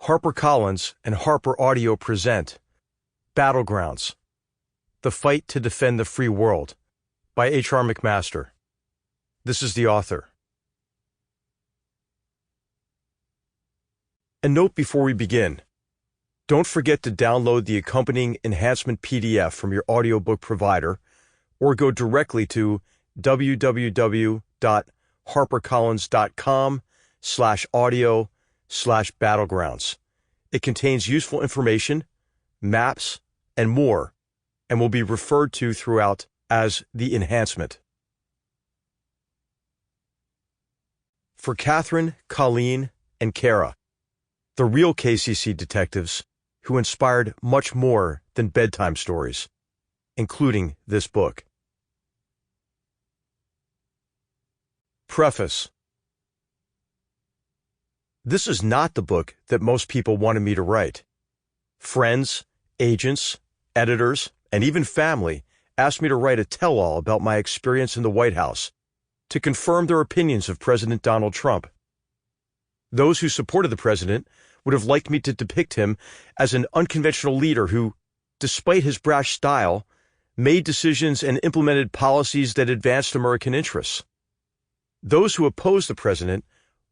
HarperCollins and Harper Audio present Battlegrounds, The Fight to Defend the Free World by H.R. Mcmaster. This is the author. A note before we begin. Don't forget to download the accompanying enhancement PDF from your audiobook provider or go directly to www.harpercollins.com/audio/battlegrounds. It contains useful information, maps, and more, and will be referred to throughout as the enhancement. For Catherine, Colleen, and Kara, the real KCC detectives who inspired much more than bedtime stories, including this book. Preface. This is not the book that most people wanted me to write. Friends, agents, editors, and even family asked me to write a tell-all about my experience in the White House to confirm their opinions of President Donald Trump. Those who supported the president would have liked me to depict him as an unconventional leader who, despite his brash style, made decisions and implemented policies that advanced American interests. Those who opposed the president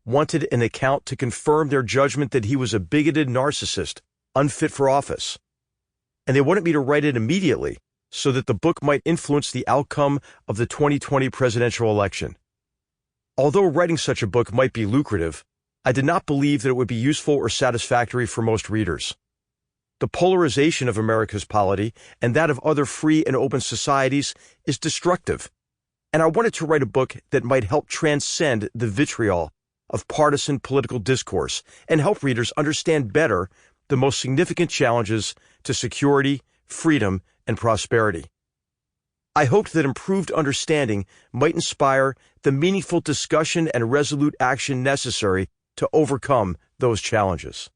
wanted an account to confirm their judgment that he was a bigoted narcissist, unfit for office. And they wanted me to write it immediately so that the book might influence the outcome of the 2020 presidential election. Although writing such a book might be lucrative, I did not believe that it would be useful or satisfactory for most readers. The polarization of America's polity and that of other free and open societies is destructive, and I wanted to write a book that might help transcend the vitriol of partisan political discourse and help readers understand better the most significant challenges to security, freedom, and prosperity. I hoped that improved understanding might inspire the meaningful discussion and resolute action necessary to overcome those challenges.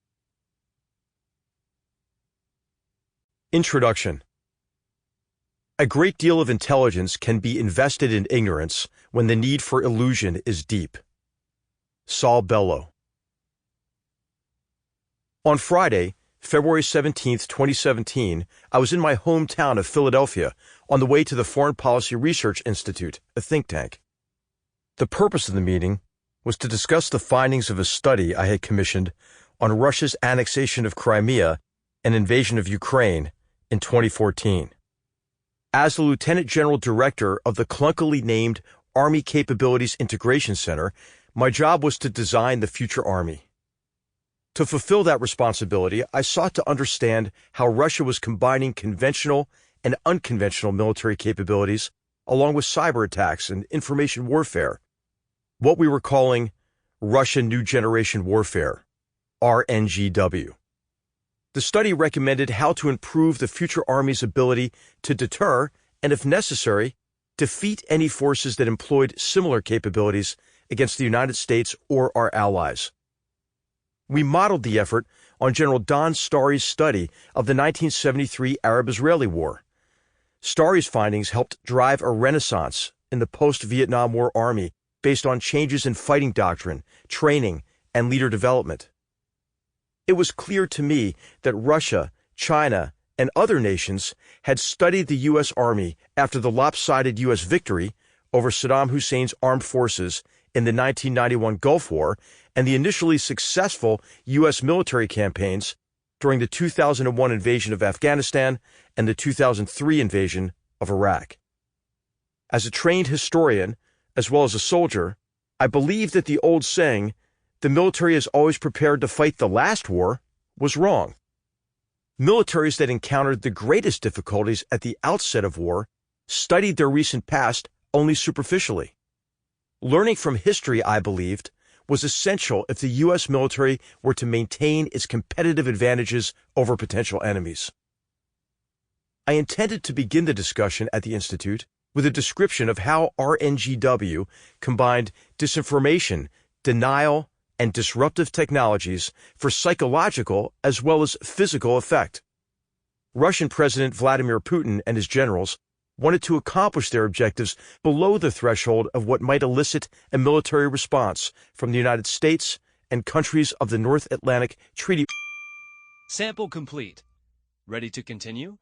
Introduction. A great deal of intelligence can be invested in ignorance when the need for illusion is deep. Saul Bellow. On Friday, February 17, 2017, I was in my hometown of Philadelphia on the way to the Foreign Policy Research Institute, a think tank. The purpose of the meeting was to discuss the findings of a study I had commissioned on Russia's annexation of Crimea and invasion of Ukraine in 2014. As the Lieutenant General Director of the clunkily named Army Capabilities Integration Center, my job was to design the future Army. To fulfill that responsibility, I sought to understand how Russia was combining conventional and unconventional military capabilities along with cyber attacks and information warfare, what we were calling Russian New Generation Warfare, RNGW. The study recommended how to improve the future Army's ability to deter and, if necessary, defeat any forces that employed similar capabilities against the United States or our allies. We modeled the effort on General Don Starry's study of the 1973 Arab-Israeli War. Starry's findings helped drive a renaissance in the post-Vietnam War Army based on changes in fighting doctrine, training, and leader development. It was clear to me that Russia, China, and other nations had studied the U.S. Army after the lopsided U.S. victory over Saddam Hussein's armed forces in the 1991 Gulf War and the initially successful U.S. military campaigns during the 2001 invasion of Afghanistan and the 2003 invasion of Iraq. As a trained historian, as well as a soldier, I believe that the old saying, "the military is always prepared to fight the last war," was wrong. Militaries that encountered the greatest difficulties at the outset of war studied their recent past only superficially. Learning from history, I believed, was essential if the U.S. military were to maintain its competitive advantages over potential enemies. I intended to begin the discussion at the Institute with a description of how RNGW combined disinformation, denial, and disruptive technologies for psychological as well as physical effect. Russian President Vladimir Putin and his generals wanted to accomplish their objectives below the threshold of what might elicit a military response from the United States and countries of the North Atlantic Treaty Sample complete. Ready to continue?